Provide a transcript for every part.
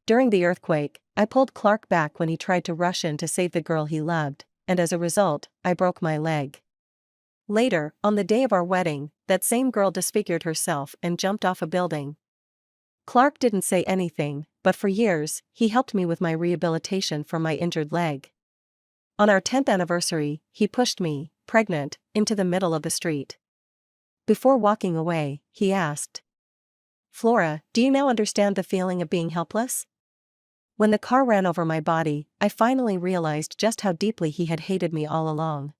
During the earthquake, I pulled Clark back when he tried to rush in to save the girl he loved, and as a result, I broke my leg. Later, on the day of our wedding, that same girl disfigured herself and jumped off a building. Clark didn't say anything, but for years, he helped me with my rehabilitation for my injured leg. On our 10th anniversary, he pushed me, pregnant, into the middle of the street. Before walking away, he asked, "Flora, do you now understand the feeling of being helpless?" When the car ran over my body, I finally realized just how deeply he had hated me all along.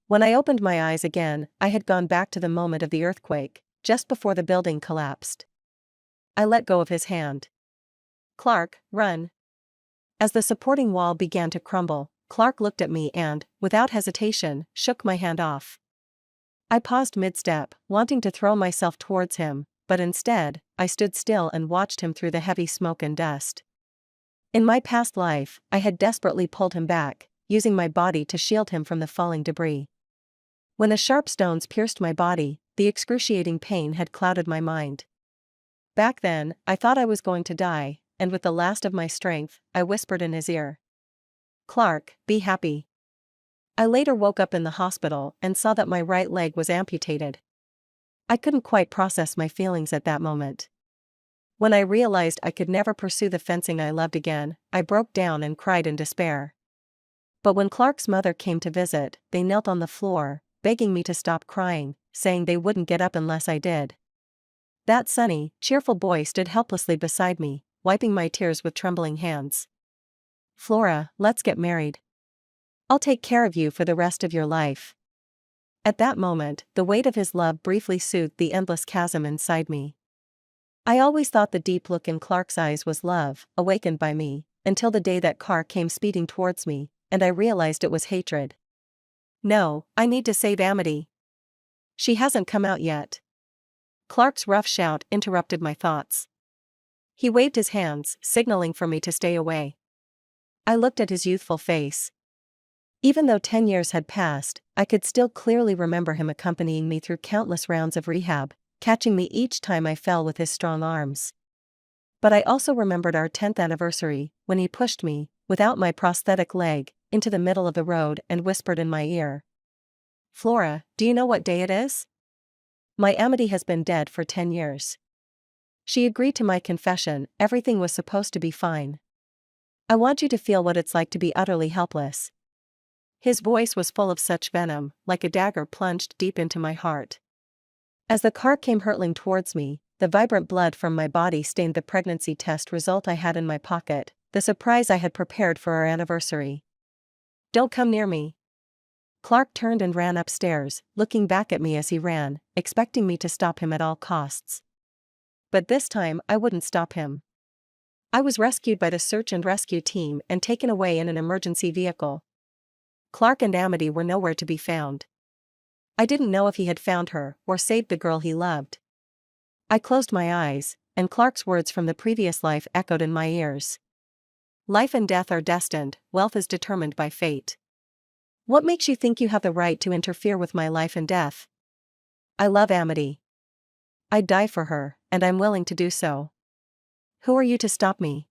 When I opened my eyes again, I had gone back to the moment of the earthquake, just before the building collapsed. I let go of his hand. "Clark, run." As the supporting wall began to crumble, Clark looked at me and, without hesitation, shook my hand off. I paused mid-step, wanting to throw myself towards him, but instead, I stood still and watched him through the heavy smoke and dust. In my past life, I had desperately pulled him back, using my body to shield him from the falling debris. When the sharp stones pierced my body, the excruciating pain had clouded my mind. Back then, I thought I was going to die, and with the last of my strength, I whispered in his ear, "Clark, be happy." I later woke up in the hospital and saw that my right leg was amputated. I couldn't quite process my feelings at that moment. When I realized I could never pursue the fencing I loved again, I broke down and cried in despair. But when Clark's mother came to visit, they knelt on the floor, begging me to stop crying, saying they wouldn't get up unless I did. That sunny, cheerful boy stood helplessly beside me, wiping my tears with trembling hands. "Flora, let's get married. I'll take care of you for the rest of your life." At that moment, the weight of his love briefly soothed the endless chasm inside me. I always thought the deep look in Clark's eyes was love, awakened by me, until the day that car came speeding towards me, and I realized it was hatred. "No, I need to save Amity. She hasn't come out yet." Clark's rough shout interrupted my thoughts. He waved his hands, signaling for me to stay away. I looked at his youthful face. Even though 10 years had passed, I could still clearly remember him accompanying me through countless rounds of rehab, catching me each time I fell with his strong arms. But I also remembered our 10th anniversary, when he pushed me, without my prosthetic leg, into the middle of the road and whispered in my ear, "Flora, do you know what day it is? My Amity has been dead for 10 years. She agreed to my confession, everything was supposed to be fine. I want you to feel what it's like to be utterly helpless." His voice was full of such venom, like a dagger plunged deep into my heart. As the car came hurtling towards me, the vibrant blood from my body stained the pregnancy test result I had in my pocket, the surprise I had prepared for our anniversary. "Don't come near me." Clark turned and ran upstairs, looking back at me as he ran, expecting me to stop him at all costs. But this time I wouldn't stop him. I was rescued by the search and rescue team and taken away in an emergency vehicle. Clark and Amity were nowhere to be found. I didn't know if he had found her or saved the girl he loved. I closed my eyes, and Clark's words from the previous life echoed in my ears. "Life and death are destined, wealth is determined by fate. What makes you think you have the right to interfere with my life and death? I love Amity. I'd die for her, and I'm willing to do so. Who are you to stop me?"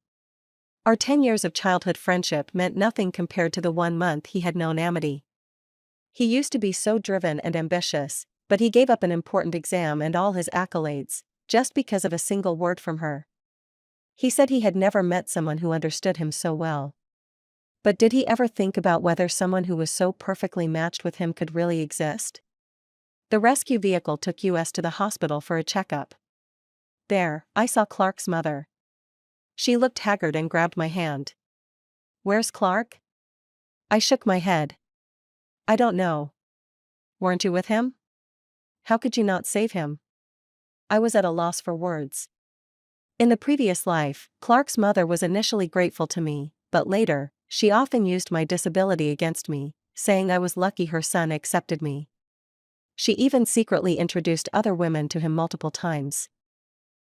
Our 10 years of childhood friendship meant nothing compared to the 1 month he had known Amity. He used to be so driven and ambitious, but he gave up an important exam and all his accolades, just because of a single word from her. He said he had never met someone who understood him so well. But did he ever think about whether someone who was so perfectly matched with him could really exist? The rescue vehicle took us to the hospital for a checkup. There, I saw Clark's mother. She looked haggard and grabbed my hand. "Where's Clark?" I shook my head. "I don't know." "Weren't you with him? How could you not save him?" I was at a loss for words. In the previous life, Clark's mother was initially grateful to me, but later, she often used my disability against me, saying I was lucky her son accepted me. She even secretly introduced other women to him multiple times.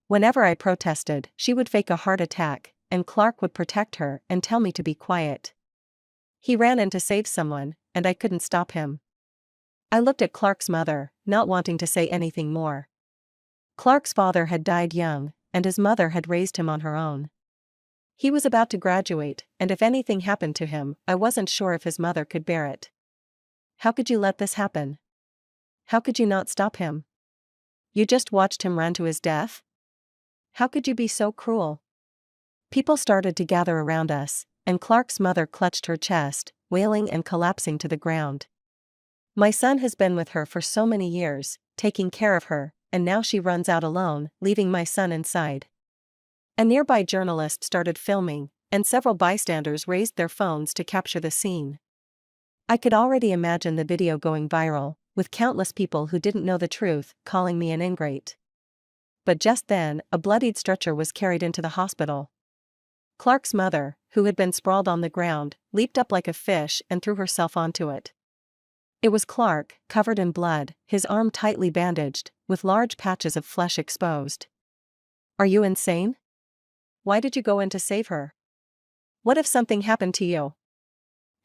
Whenever I protested, she would fake a heart attack, and Clark would protect her and tell me to be quiet. He ran in to save someone, and I couldn't stop him. I looked at Clark's mother, not wanting to say anything more. Clark's father had died young, and his mother had raised him on her own. He was about to graduate, and if anything happened to him, I wasn't sure if his mother could bear it. How could you let this happen? How could you not stop him? You just watched him run to his death? How could you be so cruel? People started to gather around us, and Clark's mother clutched her chest, wailing and collapsing to the ground. My son has been with her for so many years, taking care of her, and now she runs out alone, leaving my son inside. A nearby journalist started filming, and several bystanders raised their phones to capture the scene. I could already imagine the video going viral, with countless people who didn't know the truth calling me an ingrate. But just then, a bloodied stretcher was carried into the hospital. Clark's mother, who had been sprawled on the ground, leaped up like a fish and threw herself onto it. It was Clark, covered in blood, his arm tightly bandaged, with large patches of flesh exposed. Are you insane? Why did you go in to save her? What if something happened to you?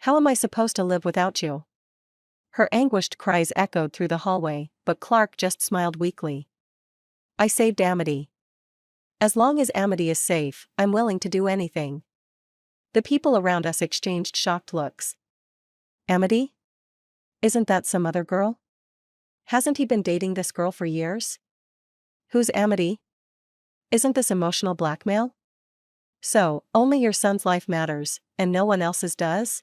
How am I supposed to live without you? Her anguished cries echoed through the hallway, but Clark just smiled weakly. I saved Amity. As long as Amity is safe, I'm willing to do anything. The people around us exchanged shocked looks. Amity? Isn't that some other girl? Hasn't he been dating this girl for years? Who's Amity? Isn't this emotional blackmail? So, only your son's life matters, and no one else's does?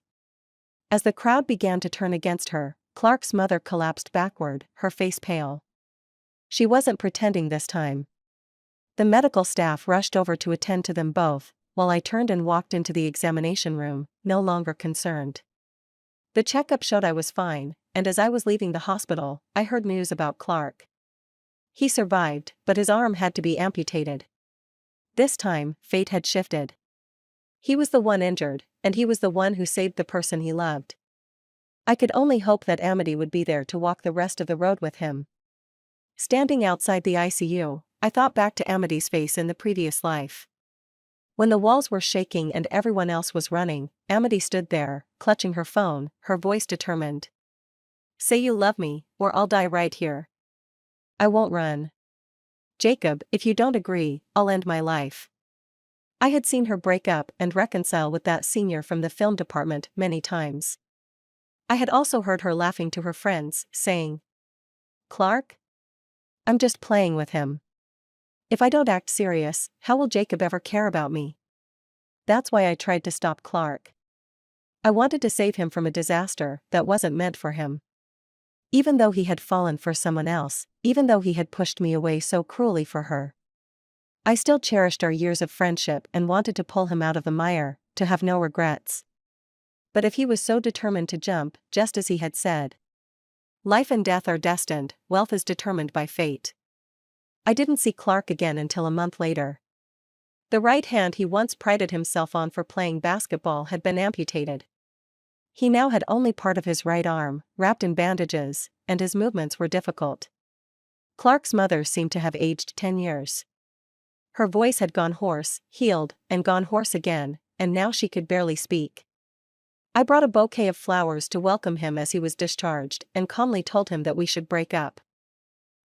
As the crowd began to turn against her, Clark's mother collapsed backward, her face pale. She wasn't pretending this time. The medical staff rushed over to attend to them both, while I turned and walked into the examination room, no longer concerned. The checkup showed I was fine, and as I was leaving the hospital, I heard news about Clark. He survived, but his arm had to be amputated. This time, fate had shifted. He was the one injured, and he was the one who saved the person he loved. I could only hope that Amity would be there to walk the rest of the road with him. Standing outside the ICU, I thought back to Amity's face in the previous life. When the walls were shaking and everyone else was running, Amity stood there, clutching her phone, her voice determined. Say you love me, or I'll die right here. I won't run. Jacob, if you don't agree, I'll end my life. I had seen her break up and reconcile with that senior from the film department many times. I had also heard her laughing to her friends, saying, Clark? I'm just playing with him. If I don't act serious, how will Jacob ever care about me? That's why I tried to stop Clark. I wanted to save him from a disaster that wasn't meant for him. Even though he had fallen for someone else, even though he had pushed me away so cruelly for her. I still cherished our years of friendship and wanted to pull him out of the mire, to have no regrets. But if he was so determined to jump, just as he had said. Life and death are destined, wealth is determined by fate. I didn't see Clark again until a month later. The right hand he once prided himself on for playing basketball had been amputated. He now had only part of his right arm, wrapped in bandages, and his movements were difficult. Clark's mother seemed to have aged 10 years. Her voice had gone hoarse, healed, and gone hoarse again, and now she could barely speak. I brought a bouquet of flowers to welcome him as he was discharged and calmly told him that we should break up.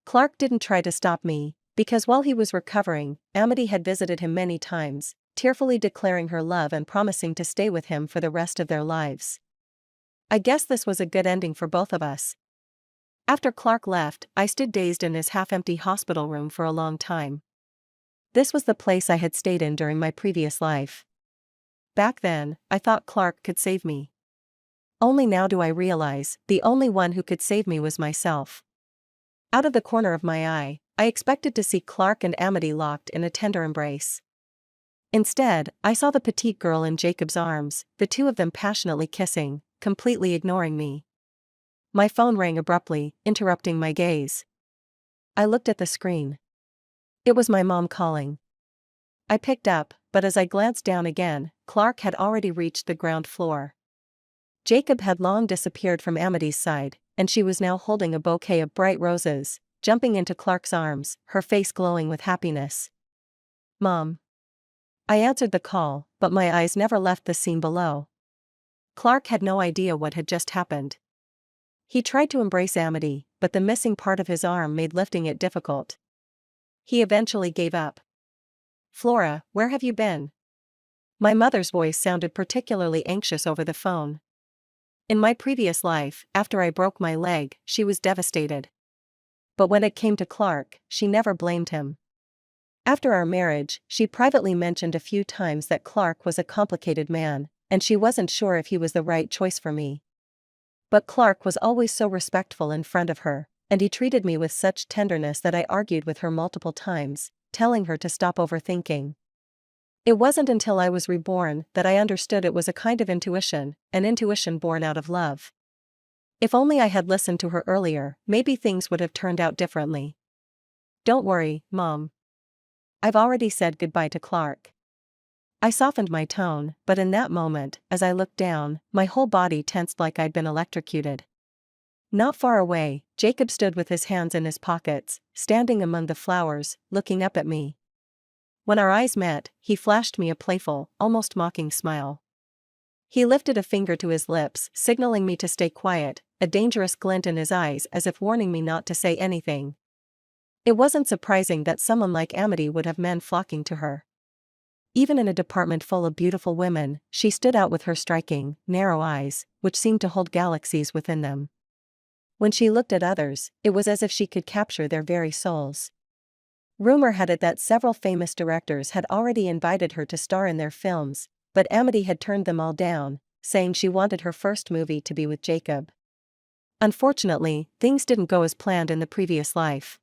Clark didn't try to stop me, because while he was recovering, Amity had visited him many times, tearfully declaring her love and promising to stay with him for the rest of their lives. I guess this was a good ending for both of us. After Clark left, I stood dazed in his half-empty hospital room for a long time. This was the place I had stayed in during my previous life. Back then, I thought Clark could save me. Only now do I realize, the only one who could save me was myself. Out of the corner of my eye, I expected to see Clark and Amity locked in a tender embrace. Instead, I saw the petite girl in Jacob's arms, the two of them passionately kissing, completely ignoring me. My phone rang abruptly, interrupting my gaze. I looked at the screen. It was my mom calling. I picked up, but as I glanced down again, Clark had already reached the ground floor. Jacob had long disappeared from Amity's side, and she was now holding a bouquet of bright roses, jumping into Clark's arms, her face glowing with happiness. Mom. I answered the call, but my eyes never left the scene below. Clark had no idea what had just happened. He tried to embrace Amity, but the missing part of his arm made lifting it difficult. He eventually gave up. Flora, where have you been? My mother's voice sounded particularly anxious over the phone. In my previous life, after I broke my leg, she was devastated. But when it came to Clark, she never blamed him. After our marriage, she privately mentioned a few times that Clark was a complicated man, and she wasn't sure if he was the right choice for me. But Clark was always so respectful in front of her, and he treated me with such tenderness that I argued with her multiple times, telling her to stop overthinking. It wasn't until I was reborn that I understood it was a kind of intuition, an intuition born out of love. If only I had listened to her earlier, maybe things would have turned out differently. Don't worry, Mom. I've already said goodbye to Clark. I softened my tone, but in that moment, as I looked down, my whole body tensed like I'd been electrocuted. Not far away, Jacob stood with his hands in his pockets, standing among the flowers, looking up at me. When our eyes met, he flashed me a playful, almost mocking smile. He lifted a finger to his lips, signaling me to stay quiet, a dangerous glint in his eyes as if warning me not to say anything. It wasn't surprising that someone like Amity would have men flocking to her. Even in a department full of beautiful women, she stood out with her striking, narrow eyes, which seemed to hold galaxies within them. When she looked at others, it was as if she could capture their very souls. Rumor had it that several famous directors had already invited her to star in their films, but Amity had turned them all down, saying she wanted her first movie to be with Jacob. Unfortunately, things didn't go as planned in the previous life.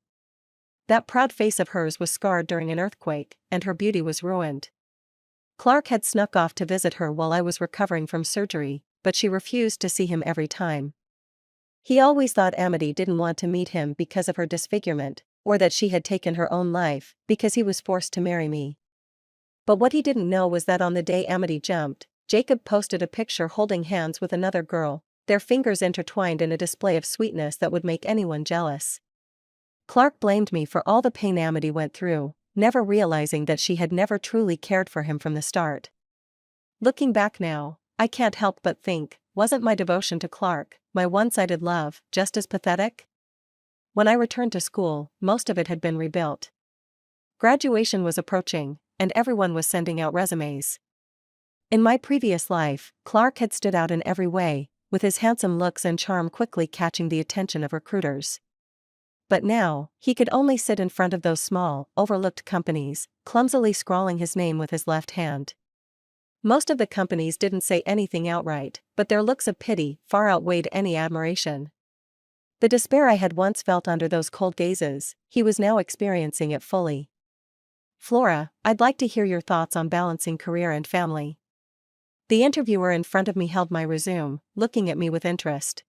That proud face of hers was scarred during an earthquake, and her beauty was ruined. Clark had snuck off to visit her while I was recovering from surgery, but she refused to see him every time. He always thought Amity didn't want to meet him because of her disfigurement, or that she had taken her own life, because he was forced to marry me. But what he didn't know was that on the day Amity jumped, Jacob posted a picture holding hands with another girl, their fingers intertwined in a display of sweetness that would make anyone jealous. Clark blamed me for all the pain Amity went through, never realizing that she had never truly cared for him from the start. Looking back now, I can't help but think, wasn't my devotion to Clark, my one-sided love, just as pathetic? When I returned to school, most of it had been rebuilt. Graduation was approaching, and everyone was sending out resumes. In my previous life, Clark had stood out in every way, with his handsome looks and charm quickly catching the attention of recruiters. But now, he could only sit in front of those small, overlooked companies, clumsily scrawling his name with his left hand. Most of the companies didn't say anything outright, but their looks of pity far outweighed any admiration. The despair I had once felt under those cold gazes, he was now experiencing it fully. Flora, I'd like to hear your thoughts on balancing career and family. The interviewer in front of me held my resume, looking at me with interest.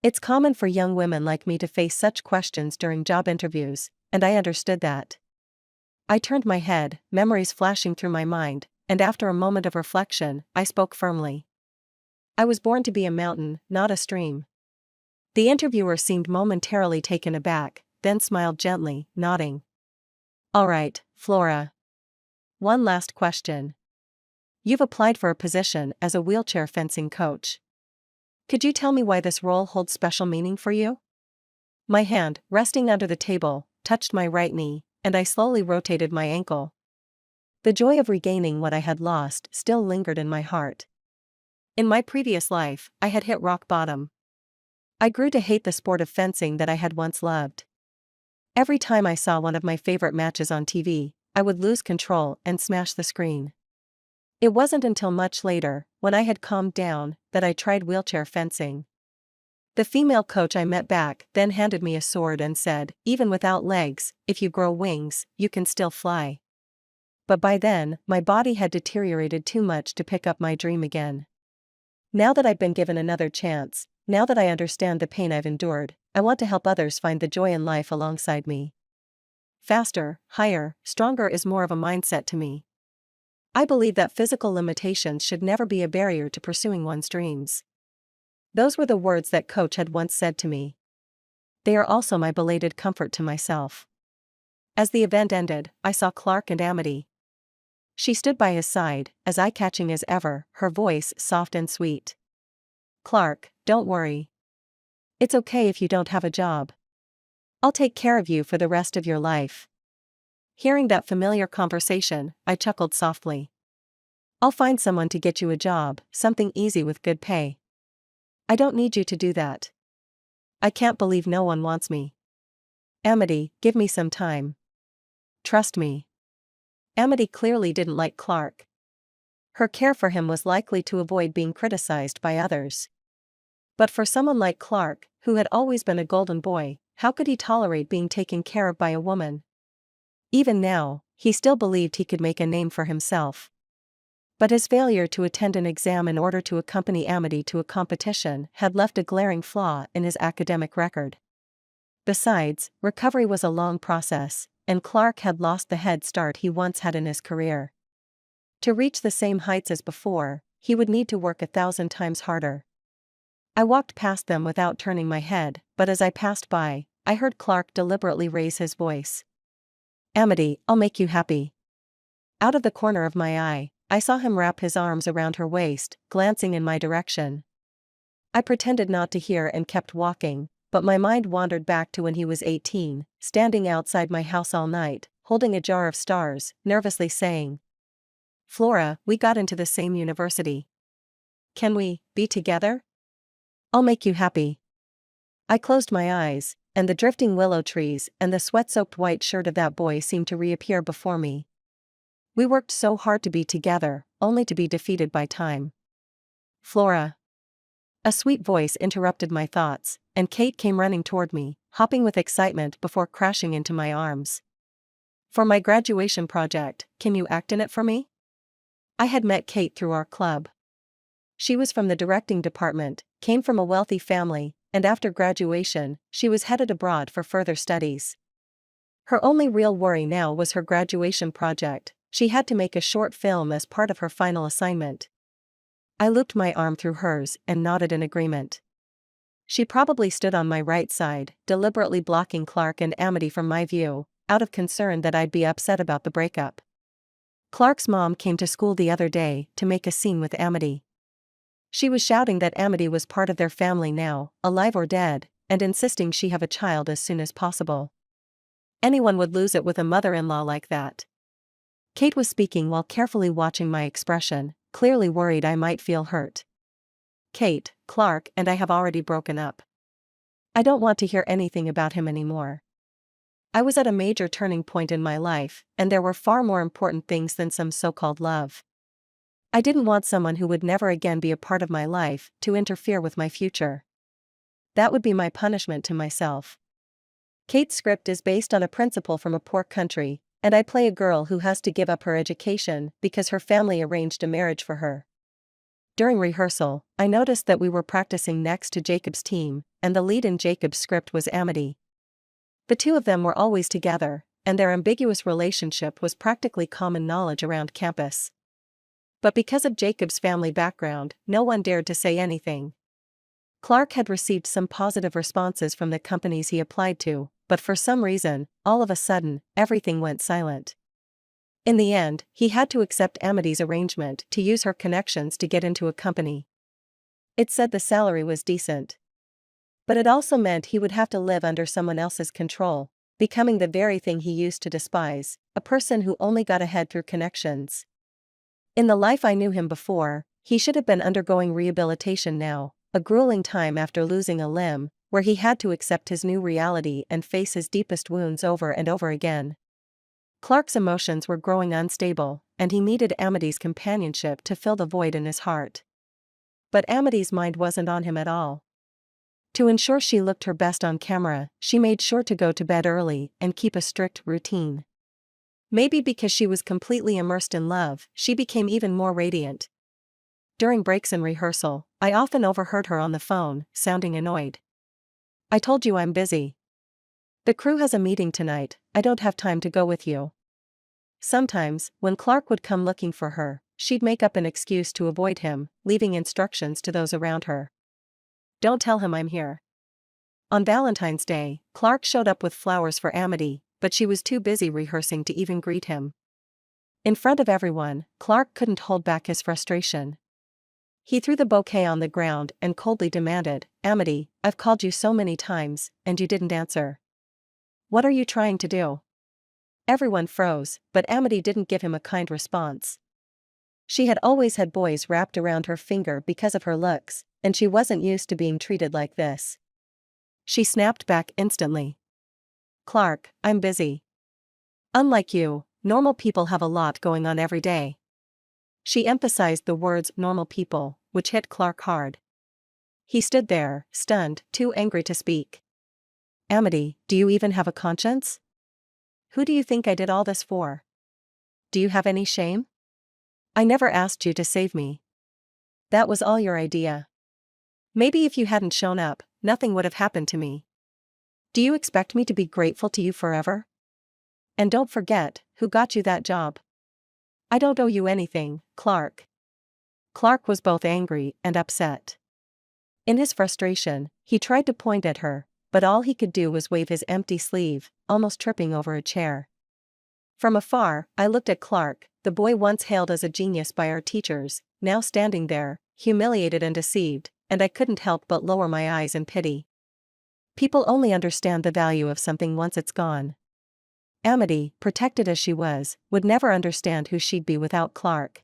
It's common for young women like me to face such questions during job interviews, and I understood that. I turned my head, memories flashing through my mind, and after a moment of reflection, I spoke firmly. I was born to be a mountain, not a stream. The interviewer seemed momentarily taken aback, then smiled gently, nodding. All right, Flora. One last question. You've applied for a position as a wheelchair fencing coach. Could you tell me why this role holds special meaning for you? My hand, resting under the table, touched my right knee, and I slowly rotated my ankle. The joy of regaining what I had lost still lingered in my heart. In my previous life, I had hit rock bottom. I grew to hate the sport of fencing that I had once loved. Every time I saw one of my favorite matches on TV, I would lose control and smash the screen. It wasn't until much later, when I had calmed down, that I tried wheelchair fencing. The female coach I met back then handed me a sword and said, even without legs, if you grow wings, you can still fly. But by then, my body had deteriorated too much to pick up my dream again. Now that I've been given another chance, now that I understand the pain I've endured, I want to help others find the joy in life alongside me. Faster, higher, stronger is more of a mindset to me. I believe that physical limitations should never be a barrier to pursuing one's dreams. Those were the words that Coach had once said to me. They are also my belated comfort to myself. As the event ended, I saw Clark and Amity. She stood by his side, as eye-catching as ever, her voice soft and sweet. Clark, don't worry. It's okay if you don't have a job. I'll take care of you for the rest of your life. Hearing that familiar conversation, I chuckled softly. I'll find someone to get you a job, something easy with good pay. I don't need you to do that. I can't believe no one wants me. Amity, give me some time. Trust me. Amity clearly didn't like Clark. Her care for him was likely to avoid being criticized by others. But for someone like Clark, who had always been a golden boy, how could he tolerate being taken care of by a woman? Even now, he still believed he could make a name for himself. But his failure to attend an exam in order to accompany Amity to a competition had left a glaring flaw in his academic record. Besides, recovery was a long process, and Clark had lost the head start he once had in his career. To reach the same heights as before, he would need to work 1,000 times harder. I walked past them without turning my head, but as I passed by, I heard Clark deliberately raise his voice. Amity, I'll make you happy. Out of the corner of my eye, I saw him wrap his arms around her waist, glancing in my direction. I pretended not to hear and kept walking, but my mind wandered back to when he was 18, standing outside my house all night, holding a jar of stars, nervously saying, Flora, we got into the same university. Can we be together? I'll make you happy. I closed my eyes, and the drifting willow trees and the sweat-soaked white shirt of that boy seemed to reappear before me. We worked so hard to be together, only to be defeated by time. Flora. A sweet voice interrupted my thoughts, and Kate came running toward me, hopping with excitement before crashing into my arms. For my graduation project, can you act in it for me? I had met Kate through our club. She was from the directing department, came from a wealthy family, and after graduation, she was headed abroad for further studies. Her only real worry now was her graduation project. She had to make a short film as part of her final assignment. I looped my arm through hers and nodded in agreement. She probably stood on my right side, deliberately blocking Clark and Amity from my view, out of concern that I'd be upset about the breakup. Clark's mom came to school the other day to make a scene with Amity. She was shouting that Amity was part of their family now, alive or dead, and insisting she have a child as soon as possible. Anyone would lose it with a mother-in-law like that. Kate was speaking while carefully watching my expression, clearly worried I might feel hurt. Kate, Clark and I have already broken up. I don't want to hear anything about him anymore. I was at a major turning point in my life, and there were far more important things than some so-called love. I didn't want someone who would never again be a part of my life to interfere with my future. That would be my punishment to myself. Kate's script is based on a principal from a poor country, and I play a girl who has to give up her education because her family arranged a marriage for her. During rehearsal, I noticed that we were practicing next to Jacob's team, and the lead in Jacob's script was Amity. The two of them were always together, and their ambiguous relationship was practically common knowledge around campus. But because of Jacob's family background, no one dared to say anything. Clark had received some positive responses from the companies he applied to, but for some reason, all of a sudden, everything went silent. In the end, he had to accept Amity's arrangement to use her connections to get into a company. It said the salary was decent. But it also meant he would have to live under someone else's control, becoming the very thing he used to despise, a person who only got ahead through connections. In the life I knew him before, he should have been undergoing rehabilitation now, a grueling time after losing a limb, where he had to accept his new reality and face his deepest wounds over and over again. Clark's emotions were growing unstable, and he needed Amity's companionship to fill the void in his heart. But Amity's mind wasn't on him at all. To ensure she looked her best on camera, she made sure to go to bed early and keep a strict routine. Maybe because she was completely immersed in love, she became even more radiant. During breaks in rehearsal, I often overheard her on the phone, sounding annoyed. I told you I'm busy. The crew has a meeting tonight, I don't have time to go with you. Sometimes, when Clark would come looking for her, she'd make up an excuse to avoid him, leaving instructions to those around her. Don't tell him I'm here. On Valentine's Day, Clark showed up with flowers for Amity, but she was too busy rehearsing to even greet him. In front of everyone, Clark couldn't hold back his frustration. He threw the bouquet on the ground and coldly demanded, Amity, I've called you so many times, and you didn't answer. What are you trying to do? Everyone froze, but Amity didn't give him a kind response. She had always had boys wrapped around her finger because of her looks, and she wasn't used to being treated like this. She snapped back instantly. "Clark, I'm busy. Unlike you, normal people have a lot going on every day." She emphasized the words normal people, which hit Clark hard. He stood there, stunned, too angry to speak. "Amity, do you even have a conscience? Who do you think I did all this for? Do you have any shame? I never asked you to save me. That was all your idea. Maybe if you hadn't shown up, nothing would have happened to me. Do you expect me to be grateful to you forever? And don't forget, who got you that job? I don't owe you anything, Clark." Clark was both angry and upset. In his frustration, he tried to point at her, but all he could do was wave his empty sleeve, almost tripping over a chair. From afar, I looked at Clark, the boy once hailed as a genius by our teachers, now standing there, humiliated and deceived, and I couldn't help but lower my eyes in pity. People only understand the value of something once it's gone. Amity, protected as she was, would never understand who she'd be without Clark.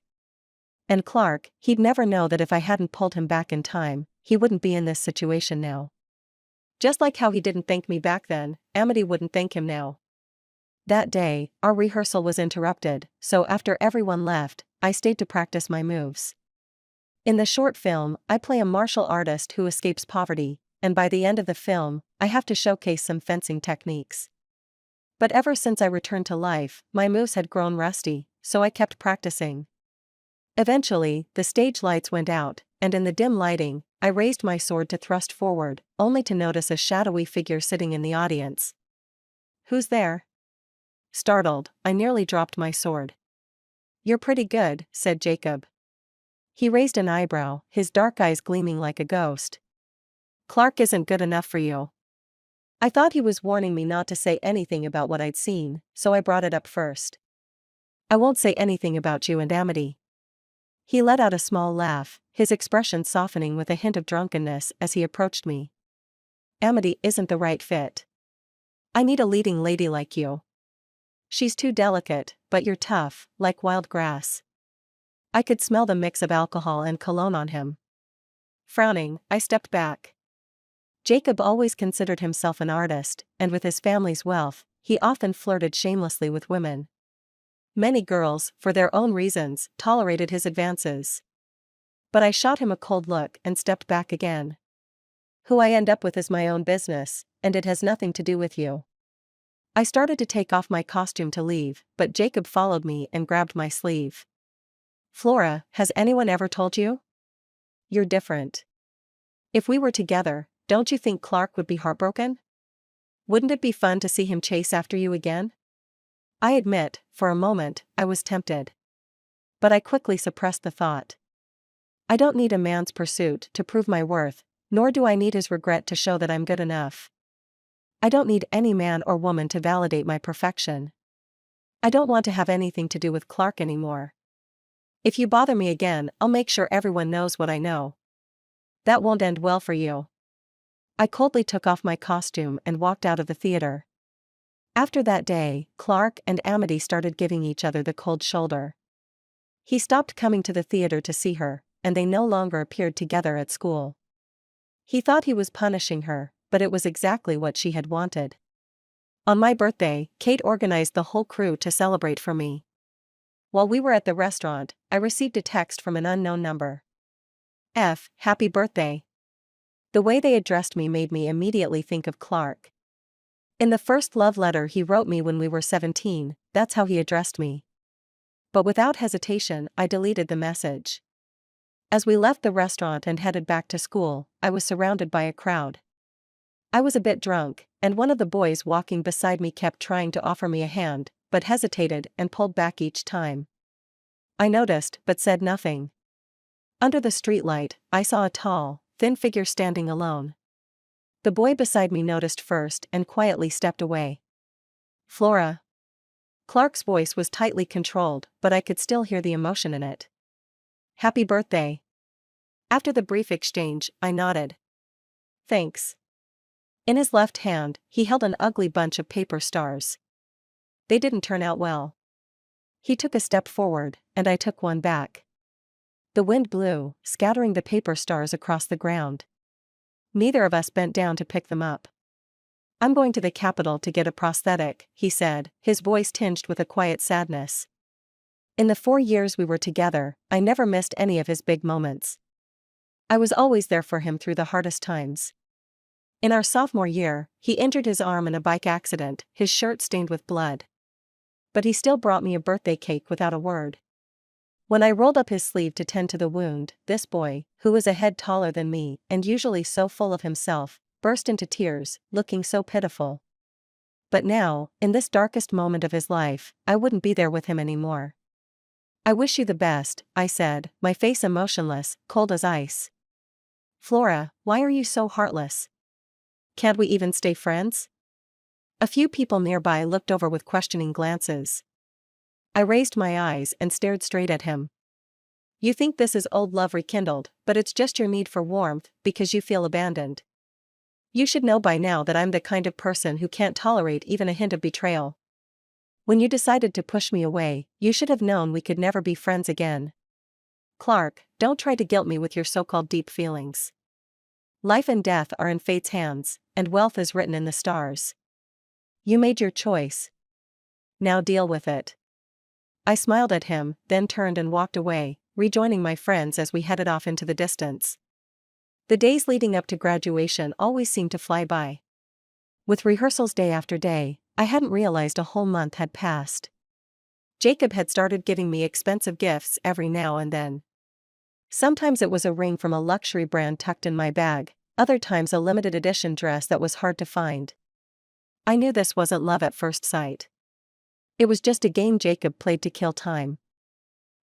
And Clark, he'd never know that if I hadn't pulled him back in time, he wouldn't be in this situation now. Just like how he didn't thank me back then, Amity wouldn't thank him now. That day, our rehearsal was interrupted, so after everyone left, I stayed to practice my moves. In the short film, I play a martial artist who escapes poverty, and by the end of the film, I have to showcase some fencing techniques. But ever since I returned to life, my moves had grown rusty, so I kept practicing. Eventually, the stage lights went out, and in the dim lighting, I raised my sword to thrust forward, only to notice a shadowy figure sitting in the audience. "Who's there?" Startled, I nearly dropped my sword. "You're pretty good," said Jacob. He raised an eyebrow, his dark eyes gleaming like a ghost. "Clark isn't good enough for you." I thought he was warning me not to say anything about what I'd seen, so I brought it up first. "I won't say anything about you and Amity." He let out a small laugh, his expression softening with a hint of drunkenness as he approached me. "Amity isn't the right fit. I need a leading lady like you. She's too delicate, but you're tough, like wild grass." I could smell the mix of alcohol and cologne on him. Frowning, I stepped back. Jacob always considered himself an artist, and with his family's wealth, he often flirted shamelessly with women. Many girls, for their own reasons, tolerated his advances. But I shot him a cold look and stepped back again. "Who I end up with is my own business, and it has nothing to do with you." I started to take off my costume to leave, but Jacob followed me and grabbed my sleeve. "Flora, has anyone ever told you? You're different. If we were together, don't you think Clark would be heartbroken? Wouldn't it be fun to see him chase after you again?" I admit, for a moment, I was tempted. But I quickly suppressed the thought. I don't need a man's pursuit to prove my worth, nor do I need his regret to show that I'm good enough. I don't need any man or woman to validate my perfection. I don't want to have anything to do with Clark anymore. If you bother me again, I'll make sure everyone knows what I know. That won't end well for you." I coldly took off my costume and walked out of the theater. After that day, Clark and Amity started giving each other the cold shoulder. He stopped coming to the theater to see her, and they no longer appeared together at school. He thought he was punishing her, but it was exactly what she had wanted. On my birthday, Kate organized the whole crew to celebrate for me. While we were at the restaurant, I received a text from an unknown number. Happy birthday." The way they addressed me made me immediately think of Clark. In the first love letter he wrote me when we were 17, that's how he addressed me. But without hesitation, I deleted the message. As we left the restaurant and headed back to school, I was surrounded by a crowd. I was a bit drunk, and one of the boys walking beside me kept trying to offer me a hand, but hesitated and pulled back each time. I noticed, but said nothing. Under the streetlight, I saw a tall, thin figure standing alone. The boy beside me noticed first and quietly stepped away. "Flora." Clark's voice was tightly controlled, but I could still hear the emotion in it. "Happy birthday." After the brief exchange, I nodded. "Thanks." In his left hand, he held an ugly bunch of paper stars. They didn't turn out well. He took a step forward, and I took one back. The wind blew, scattering the paper stars across the ground. Neither of us bent down to pick them up. "I'm going to the Capitol to get a prosthetic," he said, his voice tinged with a quiet sadness. In the 4 years we were together, I never missed any of his big moments. I was always there for him through the hardest times. In our sophomore year, he injured his arm in a bike accident, his shirt stained with blood. But he still brought me a birthday cake without a word. When I rolled up his sleeve to tend to the wound, this boy, who was a head taller than me and usually so full of himself, burst into tears, looking so pitiful. But now, in this darkest moment of his life, I wouldn't be there with him anymore. "I wish you the best," I said, my face emotionless, cold as ice. "Flora, why are you so heartless? Can't we even stay friends?" A few people nearby looked over with questioning glances. I raised my eyes and stared straight at him. "You think this is old love rekindled, but it's just your need for warmth, because you feel abandoned. You should know by now that I'm the kind of person who can't tolerate even a hint of betrayal. When you decided to push me away, you should have known we could never be friends again. Clark, don't try to guilt me with your so-called deep feelings. Life and death are in fate's hands, and wealth is written in the stars. You made your choice. Now deal with it." I smiled at him, then turned and walked away, rejoining my friends as we headed off into the distance. The days leading up to graduation always seemed to fly by. With rehearsals day after day, I hadn't realized a whole month had passed. Jacob had started giving me expensive gifts every now and then. Sometimes it was a ring from a luxury brand tucked in my bag, other times a limited edition dress that was hard to find. I knew this wasn't love at first sight. It was just a game Jacob played to kill time.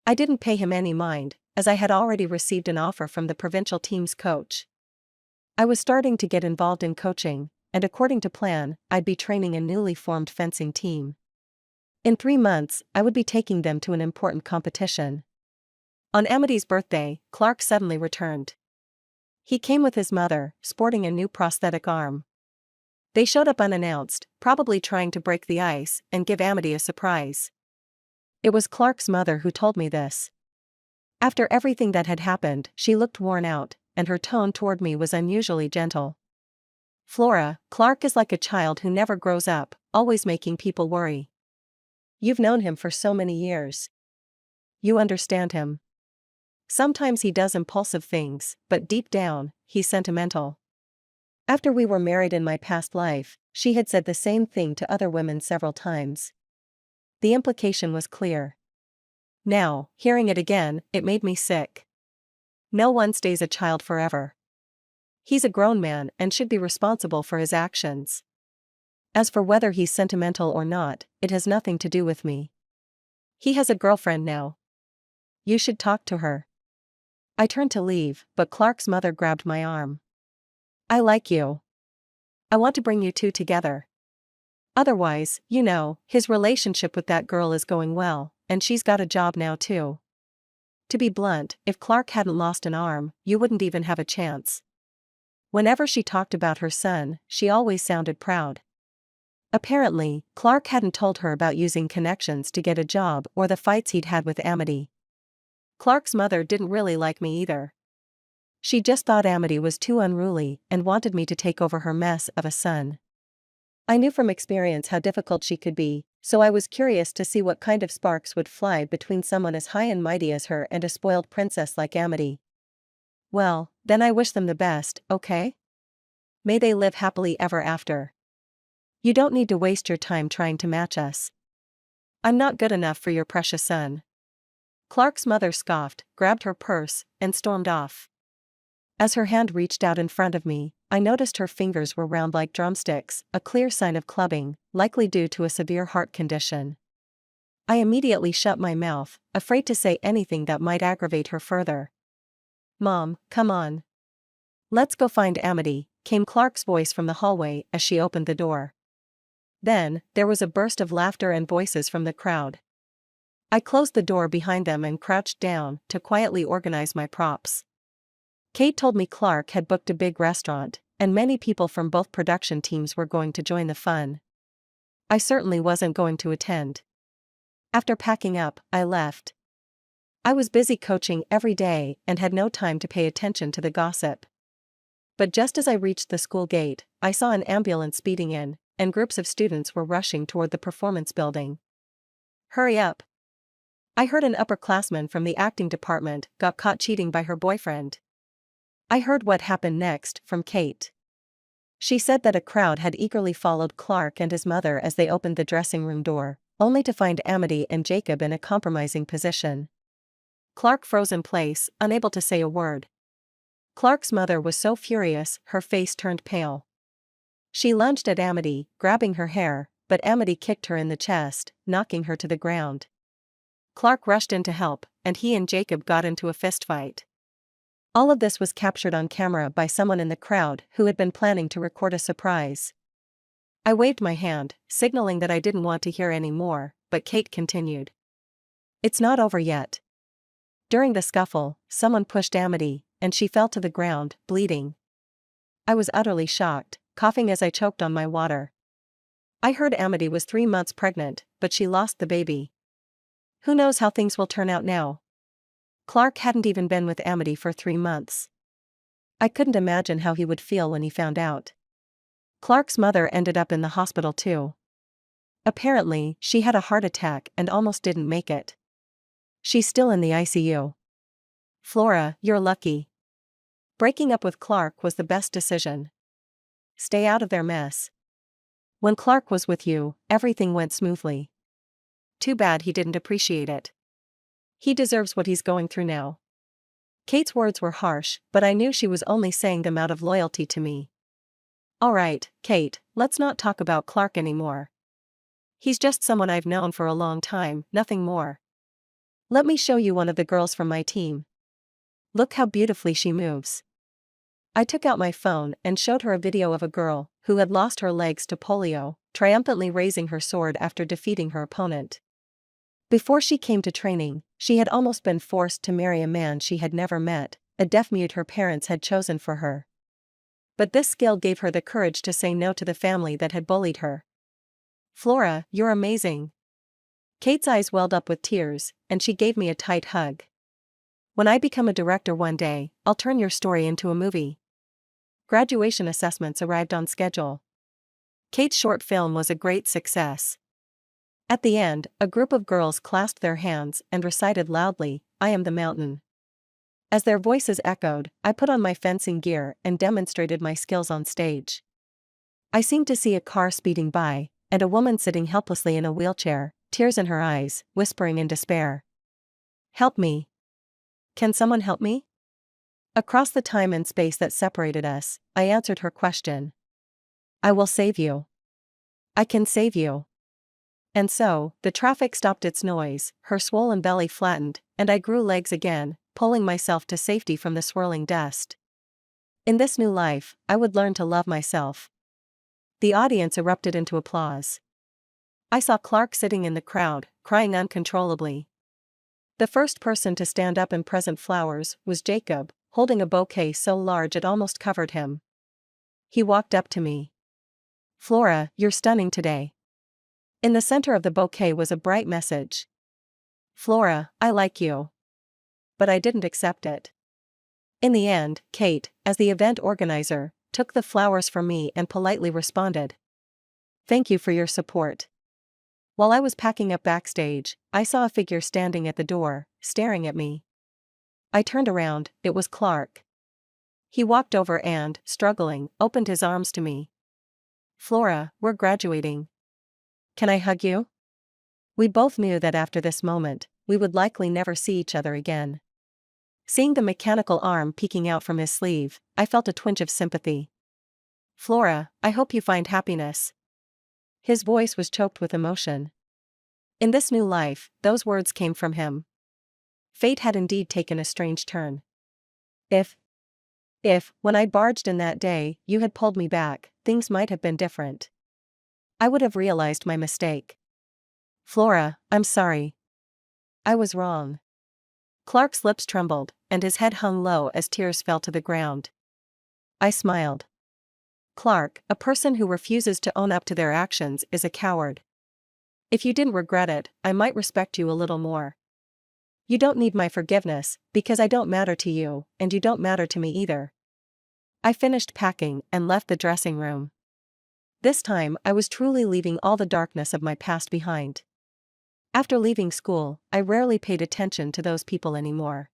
I didn't pay him any mind, as I had already received an offer from the provincial team's coach. I was starting to get involved in coaching, and according to plan, I'd be training a newly formed fencing team. In 3 months, I would be taking them to an important competition. On Amity's birthday, Clark suddenly returned. He came with his mother, sporting a new prosthetic arm. They showed up unannounced, probably trying to break the ice and give Amity a surprise. It was Clark's mother who told me this. After everything that had happened, she looked worn out, and her tone toward me was unusually gentle. "Flora, Clark is like a child who never grows up, always making people worry. You've known him for so many years. You understand him. Sometimes he does impulsive things, but deep down, he's sentimental. After we were married in my past life, she had said the same thing to other women several times. The implication was clear. Now, hearing it again, it made me sick. No one stays a child forever. He's a grown man and should be responsible for his actions. As for whether he's sentimental or not, it has nothing to do with me. He has a girlfriend now. You should talk to her." I turned to leave, but Clark's mother grabbed my arm. "I like you. I want to bring you two together. Otherwise, you know, his relationship with that girl is going well, and she's got a job now too. To be blunt, if Clark hadn't lost an arm, you wouldn't even have a chance." Whenever she talked about her son, she always sounded proud. Apparently, Clark hadn't told her about using connections to get a job or the fights he'd had with Amity. Clark's mother didn't really like me either. She just thought Amity was too unruly and wanted me to take over her mess of a son. I knew from experience how difficult she could be, so I was curious to see what kind of sparks would fly between someone as high and mighty as her and a spoiled princess like Amity. "Well, then I wish them the best, okay? May they live happily ever after. You don't need to waste your time trying to match us. I'm not good enough for your precious son." Clark's mother scoffed, grabbed her purse, and stormed off. As her hand reached out in front of me, I noticed her fingers were round like drumsticks, a clear sign of clubbing, likely due to a severe heart condition. I immediately shut my mouth, afraid to say anything that might aggravate her further. "Mom, come on. Let's go find Amity," came Clark's voice from the hallway as she opened the door. Then, there was a burst of laughter and voices from the crowd. I closed the door behind them and crouched down to quietly organize my props. Kate told me Clark had booked a big restaurant, and many people from both production teams were going to join the fun. I certainly wasn't going to attend. After packing up, I left. I was busy coaching every day and had no time to pay attention to the gossip. But just as I reached the school gate, I saw an ambulance speeding in, and groups of students were rushing toward the performance building. "Hurry up!" I heard an upperclassman from the acting department got caught cheating by her boyfriend. I heard what happened next from Kate. She said that a crowd had eagerly followed Clark and his mother as they opened the dressing room door, only to find Amity and Jacob in a compromising position. Clark froze in place, unable to say a word. Clark's mother was so furious, her face turned pale. She lunged at Amity, grabbing her hair, but Amity kicked her in the chest, knocking her to the ground. Clark rushed in to help, and he and Jacob got into a fistfight. All of this was captured on camera by someone in the crowd who had been planning to record a surprise. I waved my hand, signaling that I didn't want to hear any more, but Kate continued. "It's not over yet." During the scuffle, someone pushed Amity, and she fell to the ground, bleeding. I was utterly shocked, coughing as I choked on my water. I heard Amity was 3 months pregnant, but she lost the baby. Who knows how things will turn out now? Clark hadn't even been with Amity for 3 months. I couldn't imagine how he would feel when he found out. Clark's mother ended up in the hospital too. Apparently, she had a heart attack and almost didn't make it. She's still in the ICU. "Flora, you're lucky. Breaking up with Clark was the best decision. Stay out of their mess. When Clark was with you, everything went smoothly. Too bad he didn't appreciate it. He deserves what he's going through now." Kate's words were harsh, but I knew she was only saying them out of loyalty to me. "All right, Kate, let's not talk about Clark anymore. He's just someone I've known for a long time, nothing more. Let me show you one of the girls from my team. Look how beautifully she moves." I took out my phone and showed her a video of a girl who had lost her legs to polio, triumphantly raising her sword after defeating her opponent. Before she came to training, she had almost been forced to marry a man she had never met, a deaf-mute her parents had chosen for her. But this skill gave her the courage to say no to the family that had bullied her. "Flora, you're amazing." Kate's eyes welled up with tears, and she gave me a tight hug. "When I become a director one day, I'll turn your story into a movie." Graduation assessments arrived on schedule. Kate's short film was a great success. At the end, a group of girls clasped their hands and recited loudly, "I am the mountain." As their voices echoed, I put on my fencing gear and demonstrated my skills on stage. I seemed to see a car speeding by, and a woman sitting helplessly in a wheelchair, tears in her eyes, whispering in despair. "Help me. Can someone help me?" Across the time and space that separated us, I answered her question. "I will save you. I can save you." And so, the traffic stopped its noise, her swollen belly flattened, and I grew legs again, pulling myself to safety from the swirling dust. In this new life, I would learn to love myself. The audience erupted into applause. I saw Clark sitting in the crowd, crying uncontrollably. The first person to stand up and present flowers was Jacob, holding a bouquet so large it almost covered him. He walked up to me. "Flora, you're stunning today." In the center of the bouquet was a bright message. "Flora, I like you." But I didn't accept it. In the end, Kate, as the event organizer, took the flowers from me and politely responded, "Thank you for your support." While I was packing up backstage, I saw a figure standing at the door, staring at me. I turned around, it was Clark. He walked over and, struggling, opened his arms to me. "Flora, we're graduating. Can I hug you?" We both knew that after this moment, we would likely never see each other again. Seeing the mechanical arm peeking out from his sleeve, I felt a twinge of sympathy. "Flora, I hope you find happiness." His voice was choked with emotion. In this new life, those words came from him. Fate had indeed taken a strange turn. If, when I barged in that day, you had pulled me back, things might have been different. I would have realized my mistake. "Flora, I'm sorry. I was wrong." Clark's lips trembled, and his head hung low as tears fell to the ground. I smiled. "Clark, a person who refuses to own up to their actions is a coward. If you didn't regret it, I might respect you a little more." You don't need my forgiveness, because I don't matter to you, and you don't matter to me either. I finished packing and left the dressing room. This time I was truly leaving all the darkness of my past behind. After leaving school, I rarely paid attention to those people anymore.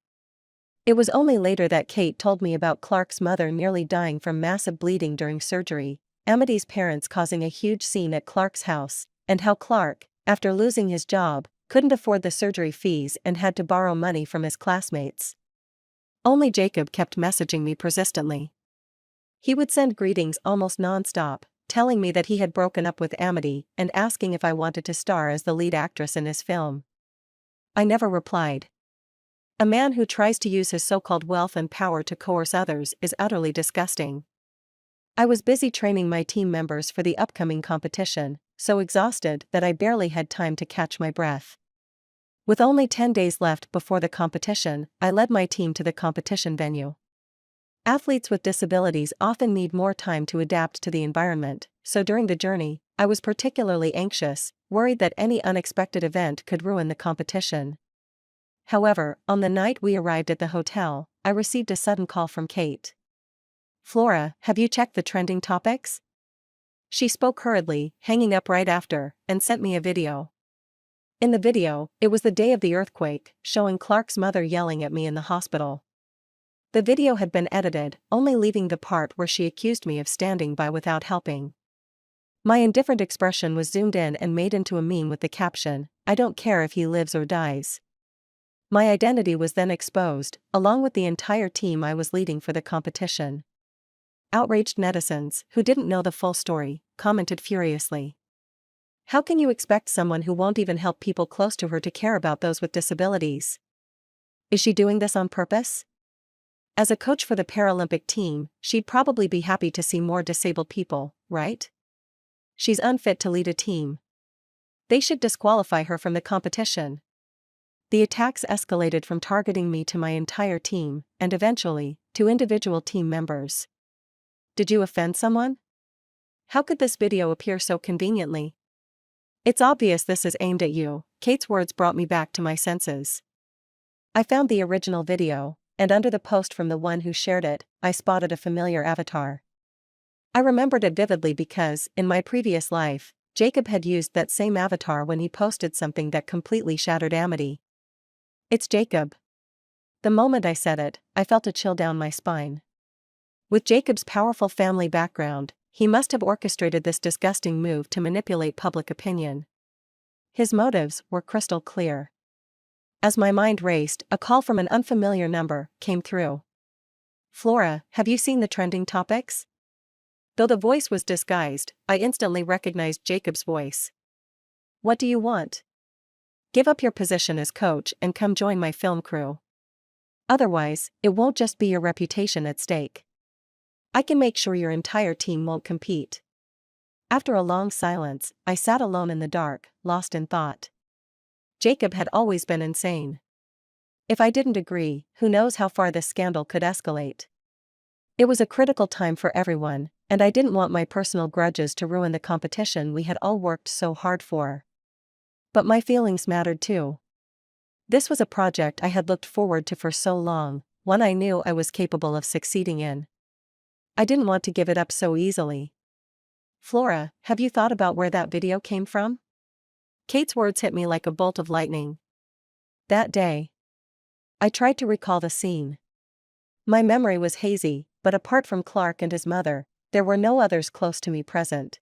It was only later that Kate told me about Clark's mother nearly dying from massive bleeding during surgery, Amity's parents causing a huge scene at Clark's house, and how Clark, after losing his job, couldn't afford the surgery fees and had to borrow money from his classmates. Only Jacob kept messaging me persistently. He would send greetings almost non-stop, telling me that he had broken up with Amity and asking if I wanted to star as the lead actress in his film. I never replied. A man who tries to use his so-called wealth and power to coerce others is utterly disgusting. I was busy training my team members for the upcoming competition, so exhausted that I barely had time to catch my breath. With only 10 days left before the competition, I led my team to the competition venue. Athletes with disabilities often need more time to adapt to the environment, so during the journey, I was particularly anxious, worried that any unexpected event could ruin the competition. However, on the night we arrived at the hotel, I received a sudden call from Kate. "Flora, have you checked the trending topics?" She spoke hurriedly, hanging up right after, and sent me a video. In the video, it was the day of the earthquake, showing Clark's mother yelling at me in the hospital. The video had been edited, only leaving the part where she accused me of standing by without helping. My indifferent expression was zoomed in and made into a meme with the caption, "I don't care if he lives or dies." My identity was then exposed, along with the entire team I was leading for the competition. Outraged netizens, who didn't know the full story, commented furiously. How can you expect someone who won't even help people close to her to care about those with disabilities? Is she doing this on purpose? As a coach for the Paralympic team, she'd probably be happy to see more disabled people, right? She's unfit to lead a team. They should disqualify her from the competition. The attacks escalated from targeting me to my entire team, and eventually, to individual team members. Did you offend someone? How could this video appear so conveniently? It's obvious this is aimed at you. Kate's words brought me back to my senses. I found the original video, and under the post from the one who shared it, I spotted a familiar avatar. I remembered it vividly because, in my previous life, Jacob had used that same avatar when he posted something that completely shattered Amity. It's Jacob. The moment I said it, I felt a chill down my spine. With Jacob's powerful family background, he must have orchestrated this disgusting move to manipulate public opinion. His motives were crystal clear. As my mind raced, a call from an unfamiliar number came through. "Flora, have you seen the trending topics?" Though the voice was disguised, I instantly recognized Jacob's voice. "What do you want? Give up your position as coach and come join my film crew. Otherwise, it won't just be your reputation at stake. I can make sure your entire team won't compete." After a long silence, I sat alone in the dark, lost in thought. Jacob had always been insane. If I didn't agree, who knows how far this scandal could escalate. It was a critical time for everyone, and I didn't want my personal grudges to ruin the competition we had all worked so hard for. But my feelings mattered too. This was a project I had looked forward to for so long, one I knew I was capable of succeeding in. I didn't want to give it up so easily. "Flora, have you thought about where that video came from?" Kate's words hit me like a bolt of lightning. That day. I tried to recall the scene. My memory was hazy, but apart from Clark and his mother, there were no others close to me present.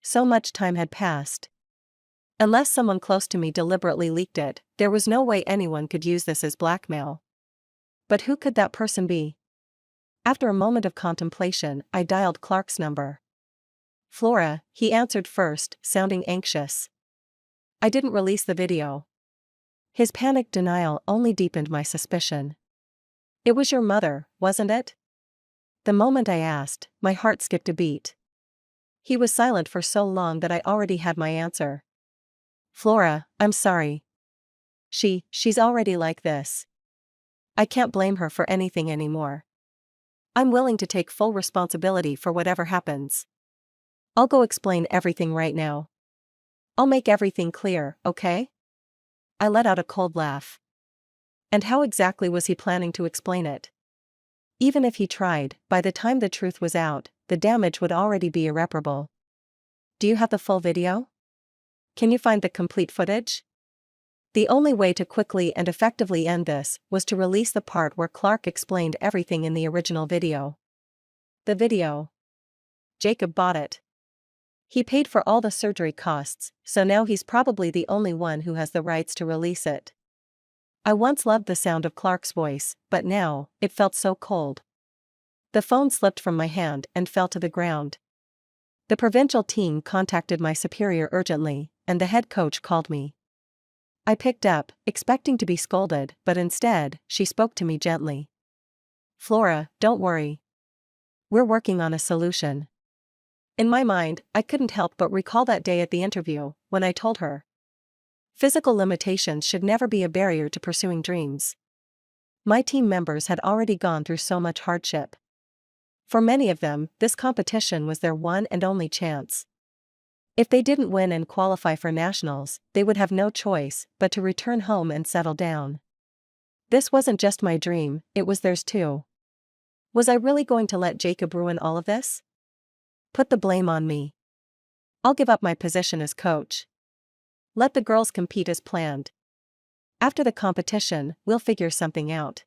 So much time had passed. Unless someone close to me deliberately leaked it, there was no way anyone could use this as blackmail. But who could that person be? After a moment of contemplation, I dialed Clark's number. "Flora," he answered first, sounding anxious. I didn't release the video. His panicked denial only deepened my suspicion. "It was your mother, wasn't it?" The moment I asked, my heart skipped a beat. He was silent for so long that I already had my answer. "Flora, I'm sorry. She's already like this. I can't blame her for anything anymore. I'm willing to take full responsibility for whatever happens. I'll go explain everything right now. I'll make everything clear, okay?" I let out a cold laugh. And how exactly was he planning to explain it? Even if he tried, by the time the truth was out, the damage would already be irreparable. Do you have the full video? Can you find the complete footage? The only way to quickly and effectively end this was to release the part where Clark explained everything in the original video. The video. Jacob bought it. He paid for all the surgery costs, so now he's probably the only one who has the rights to release it. I once loved the sound of Clark's voice, but now, it felt so cold. The phone slipped from my hand and fell to the ground. The provincial team contacted my superior urgently, and the head coach called me. I picked up, expecting to be scolded, but instead, she spoke to me gently. "Flora, don't worry. We're working on a solution." In my mind, I couldn't help but recall that day at the interview, when I told her physical limitations should never be a barrier to pursuing dreams. My team members had already gone through so much hardship. For many of them, this competition was their one and only chance. If they didn't win and qualify for nationals, they would have no choice but to return home and settle down. This wasn't just my dream, it was theirs too. Was I really going to let Jacob ruin all of this? Put the blame on me. I'll give up my position as coach. Let the girls compete as planned. After the competition, we'll figure something out.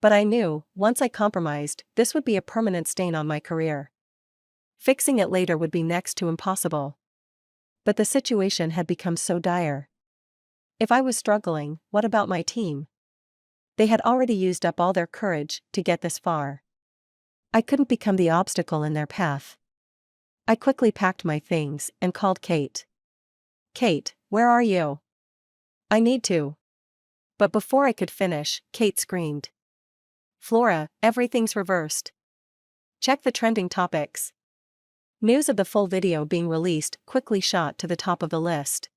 But I knew, once I compromised, this would be a permanent stain on my career. Fixing it later would be next to impossible. But the situation had become so dire. If I was struggling, what about my team? They had already used up all their courage to get this far. I couldn't become the obstacle in their path. I quickly packed my things and called Kate. "Kate, where are you? I need to." But before I could finish, Kate screamed. "Flora, everything's reversed. Check the trending topics." News of the full video being released quickly shot to the top of the list.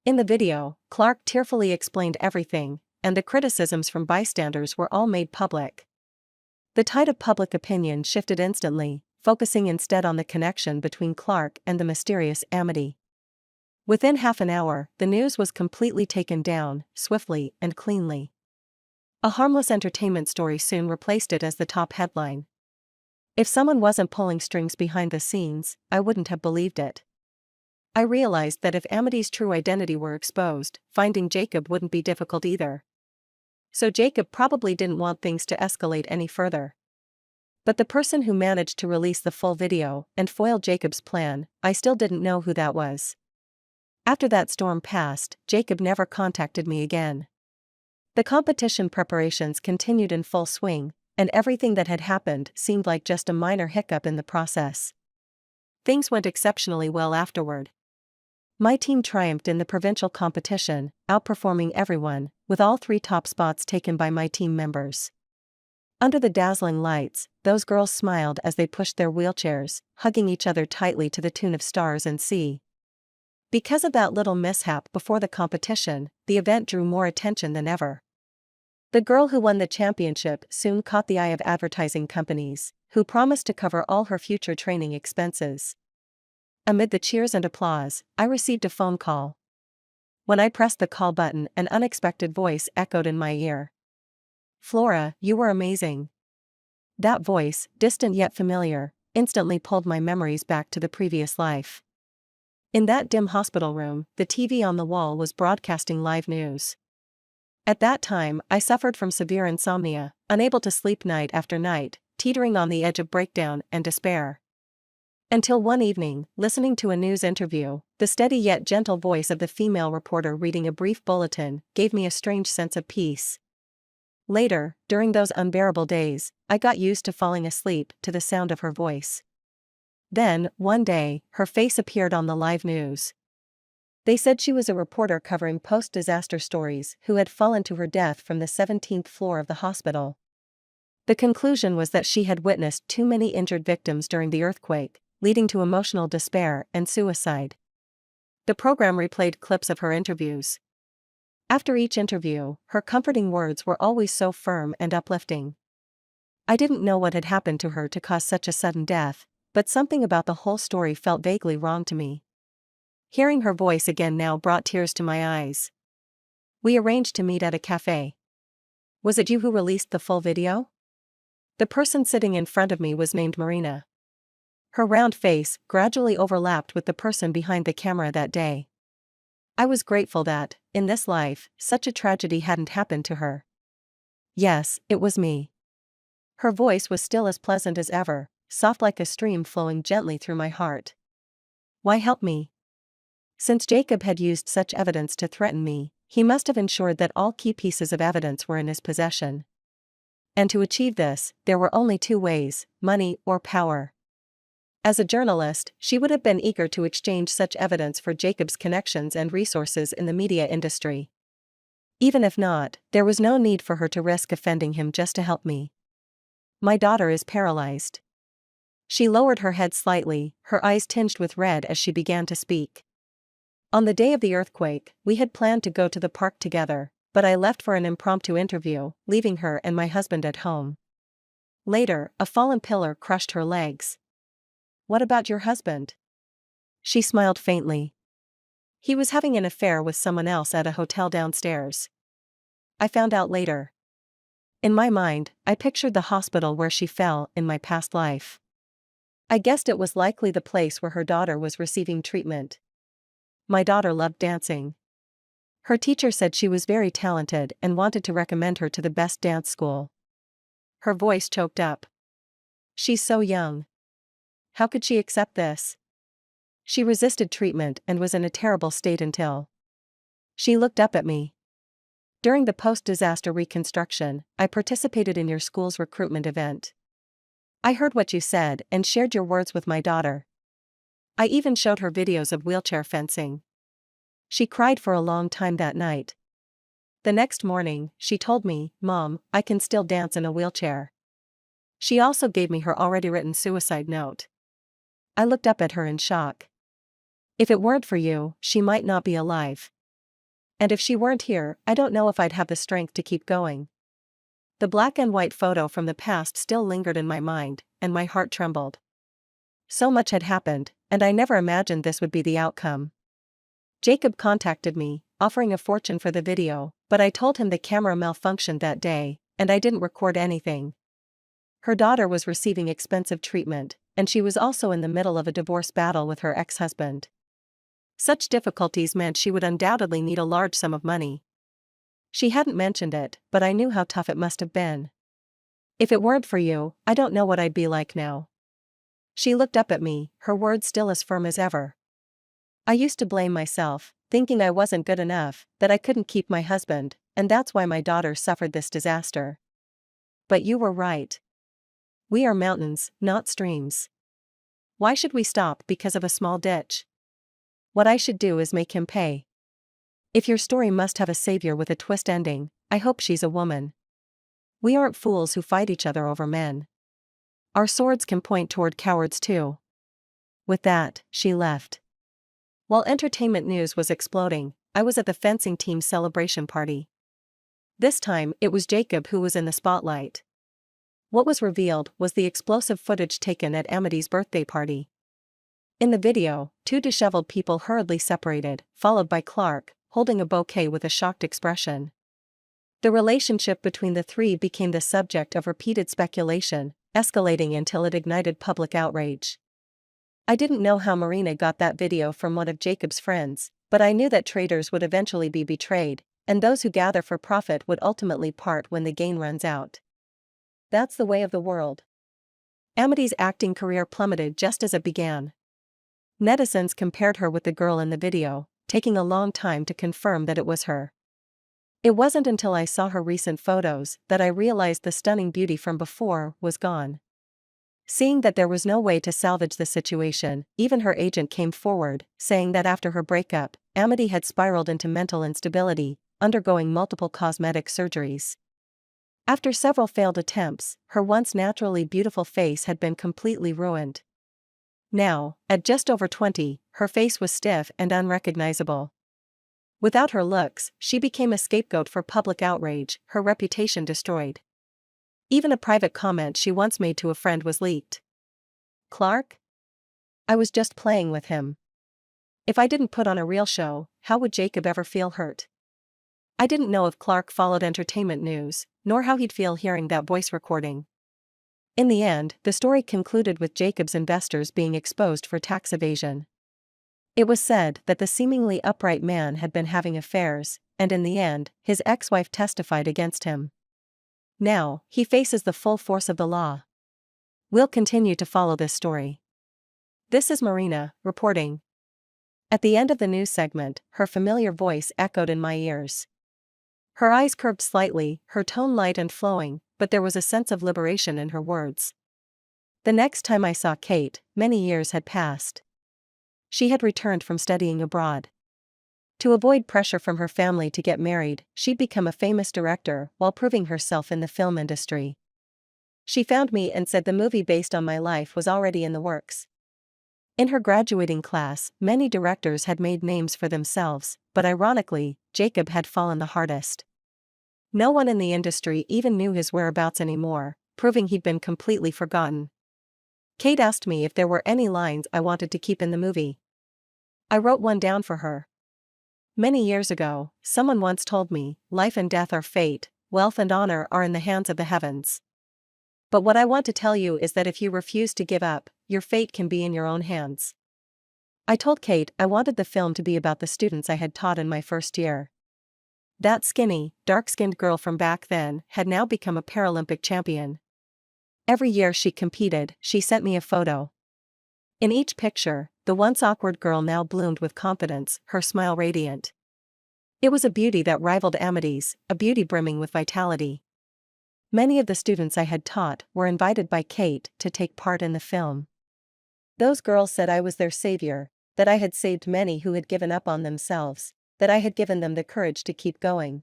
In the video, Clark tearfully explained everything, and the criticisms from bystanders were all made public. The tide of public opinion shifted instantly, focusing instead on the connection between Clark and the mysterious Amity. Within half an hour, the news was completely taken down, swiftly and cleanly. A harmless entertainment story soon replaced it as the top headline. If someone wasn't pulling strings behind the scenes, I wouldn't have believed it. I realized that if Amity's true identity were exposed, finding Jacob wouldn't be difficult either. So Jacob probably didn't want things to escalate any further. But the person who managed to release the full video and foil Jacob's plan, I still didn't know who that was. After that storm passed, Jacob never contacted me again. The competition preparations continued in full swing, and everything that had happened seemed like just a minor hiccup in the process. Things went exceptionally well afterward. My team triumphed in the provincial competition, outperforming everyone, with all 3 top spots taken by my team members. Under the dazzling lights, those girls smiled as they pushed their wheelchairs, hugging each other tightly to the tune of Stars and Sea. Because of that little mishap before the competition, the event drew more attention than ever. The girl who won the championship soon caught the eye of advertising companies, who promised to cover all her future training expenses. Amid the cheers and applause, I received a phone call. When I pressed the call button, an unexpected voice echoed in my ear. "Flora, you were amazing." That voice, distant yet familiar, instantly pulled my memories back to the previous life. In that dim hospital room, the TV on the wall was broadcasting live news. At that time, I suffered from severe insomnia, unable to sleep night after night, teetering on the edge of breakdown and despair. Until one evening, listening to a news interview, the steady yet gentle voice of the female reporter reading a brief bulletin gave me a strange sense of peace. Later, during those unbearable days, I got used to falling asleep to the sound of her voice. Then, one day, her face appeared on the live news. They said she was a reporter covering post-disaster stories who had fallen to her death from the 17th floor of the hospital. The conclusion was that she had witnessed too many injured victims during the earthquake, leading to emotional despair and suicide. The program replayed clips of her interviews. After each interview, her comforting words were always so firm and uplifting. I didn't know what had happened to her to cause such a sudden death, but something about the whole story felt vaguely wrong to me. Hearing her voice again now brought tears to my eyes. We arranged to meet at a cafe. Was it you who released the full video? The person sitting in front of me was named Marina. Her round face gradually overlapped with the person behind the camera that day. I was grateful that, in this life, such a tragedy hadn't happened to her. Yes, it was me. Her voice was still as pleasant as ever, soft like a stream flowing gently through my heart. Why help me? Since Jacob had used such evidence to threaten me, he must have ensured that all key pieces of evidence were in his possession. And to achieve this, there were only two ways: money or power. As a journalist, she would have been eager to exchange such evidence for Jacob's connections and resources in the media industry. Even if not, there was no need for her to risk offending him just to help me. My daughter is paralyzed. She lowered her head slightly, her eyes tinged with red as she began to speak. On the day of the earthquake, we had planned to go to the park together, but I left for an impromptu interview, leaving her and my husband at home. Later, a fallen pillar crushed her legs. What about your husband? She smiled faintly. He was having an affair with someone else at a hotel downstairs. I found out later. In my mind, I pictured the hospital where she fell in my past life. I guessed it was likely the place where her daughter was receiving treatment. My daughter loved dancing. Her teacher said she was very talented and wanted to recommend her to the best dance school. Her voice choked up. She's so young. How could she accept this? She resisted treatment and was in a terrible state until. She looked up at me. During the post-disaster reconstruction, I participated in your school's recruitment event. I heard what you said and shared your words with my daughter. I even showed her videos of wheelchair fencing. She cried for a long time that night. The next morning, she told me, "Mom, I can still dance in a wheelchair." She also gave me her already written suicide note. I looked up at her in shock. If it weren't for you, she might not be alive. And if she weren't here, I don't know if I'd have the strength to keep going. The black and white photo from the past still lingered in my mind, and my heart trembled. So much had happened, and I never imagined this would be the outcome. Jacob contacted me, offering a fortune for the video, but I told him the camera malfunctioned that day, and I didn't record anything. Her daughter was receiving expensive treatment, and she was also in the middle of a divorce battle with her ex-husband. Such difficulties meant she would undoubtedly need a large sum of money. She hadn't mentioned it, but I knew how tough it must have been. If it weren't for you, I don't know what I'd be like now. She looked up at me, her words still as firm as ever. I used to blame myself, thinking I wasn't good enough, that I couldn't keep my husband, and that's why my daughter suffered this disaster. But you were right. We are mountains, not streams. Why should we stop because of a small ditch? What I should do is make him pay. If your story must have a savior with a twist ending, I hope she's a woman. We aren't fools who fight each other over men. Our swords can point toward cowards too. With that, she left. While entertainment news was exploding, I was at the fencing team's celebration party. This time, it was Jacob who was in the spotlight. What was revealed was the explosive footage taken at Amity's birthday party. In the video, two disheveled people hurriedly separated, followed by Clark, holding a bouquet with a shocked expression. The relationship between the three became the subject of repeated speculation, escalating until it ignited public outrage. I didn't know how Marina got that video from one of Jacob's friends, but I knew that traitors would eventually be betrayed, and those who gather for profit would ultimately part when the gain runs out. That's the way of the world. Amity's acting career plummeted just as it began. Netizens compared her with the girl in the video, taking a long time to confirm that it was her. It wasn't until I saw her recent photos that I realized the stunning beauty from before was gone. Seeing that there was no way to salvage the situation, even her agent came forward, saying that after her breakup, Amity had spiraled into mental instability, undergoing multiple cosmetic surgeries. After several failed attempts, her once naturally beautiful face had been completely ruined. Now, at just over 20, her face was stiff and unrecognizable. Without her looks, she became a scapegoat for public outrage, her reputation destroyed. Even a private comment she once made to a friend was leaked. "Clark? I was just playing with him. If I didn't put on a real show, how would Jacob ever feel hurt?" I didn't know if Clark followed entertainment news, nor how he'd feel hearing that voice recording. In the end, the story concluded with Jacob's investors being exposed for tax evasion. It was said that the seemingly upright man had been having affairs, and in the end, his ex-wife testified against him. Now, he faces the full force of the law. We'll continue to follow this story. This is Marina, reporting. At the end of the news segment, her familiar voice echoed in my ears. Her eyes curved slightly, her tone light and flowing, but there was a sense of liberation in her words. The next time I saw Kate, many years had passed. She had returned from studying abroad. To avoid pressure from her family to get married, she'd become a famous director while proving herself in the film industry. She found me and said the movie based on my life was already in the works. In her graduating class, many directors had made names for themselves, but ironically, Jacob had fallen the hardest. No one in the industry even knew his whereabouts anymore, proving he'd been completely forgotten. Kate asked me if there were any lines I wanted to keep in the movie. I wrote one down for her. Many years ago, someone once told me, life and death are fate, wealth and honor are in the hands of the heavens. But what I want to tell you is that if you refuse to give up, your fate can be in your own hands. I told Kate I wanted the film to be about the students I had taught in my first year. That skinny, dark-skinned girl from back then had now become a Paralympic champion. Every year she competed, she sent me a photo. In each picture, the once awkward girl now bloomed with confidence, her smile radiant. It was a beauty that rivaled Amity's, a beauty brimming with vitality. Many of the students I had taught were invited by Kate to take part in the film. Those girls said I was their savior, that I had saved many who had given up on themselves, that I had given them the courage to keep going.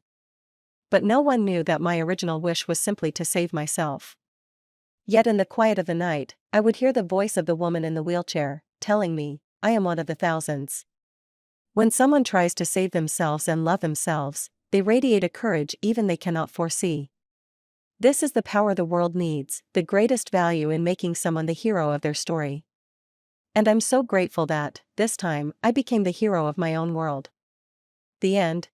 But no one knew that my original wish was simply to save myself. Yet in the quiet of the night, I would hear the voice of the woman in the wheelchair, telling me, I am one of the thousands. When someone tries to save themselves and love themselves, they radiate a courage even they cannot foresee. This is the power the world needs, the greatest value in making someone the hero of their story. And I'm so grateful that, this time, I became the hero of my own world. The end.